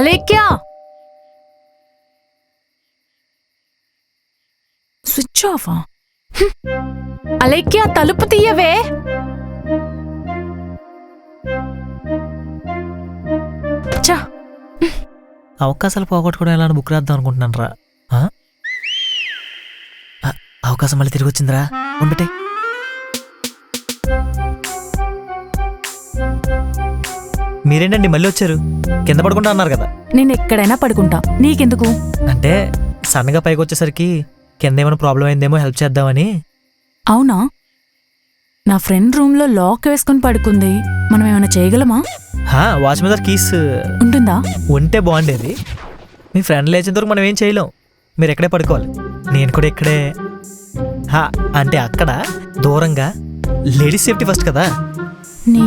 Alekhya, switch ఆఫా? Alekhya, తలుపు తీయవే. చా, అవకాశాలు పోగొట్టుకోవడం ఎలా బుక్ రాద్దాం అనుకుంటున్నాను రా. అవకాశం మళ్ళీ తిరిగి వచ్చిందిరా. ఉంటే మీరేంటండి మళ్ళీ వచ్చారు? కింద పడుకుంటా అన్నారు కదా. నేను ఎక్కడైనా పడుకుంటా, నీకెందుకు? అంటే సన్నగా పైకి వచ్చేసరికి కింద ఏమైనా ప్రాబ్లం అయిందేమో హెల్ప్ చేద్దామని. అవునా? నా ఫ్రెండ్ రూమ్లో లాక్ వేసుకుని పడుకుంది, మనం ఏమైనా చేయగలమా? వాచ్ మీద కీస్ ఉంటుందా? ఉంటే బాగుండేది. మీ ఫ్రెండ్ లేచేంత వరకు మనం ఏం చేయలేం. మీరు ఎక్కడే పడుకోవాలి, నేను కూడా ఇక్కడే. అంటే అక్కడ దూరంగా. లేడీస్ సేఫ్టీ ఫస్ట్ కదా. నీ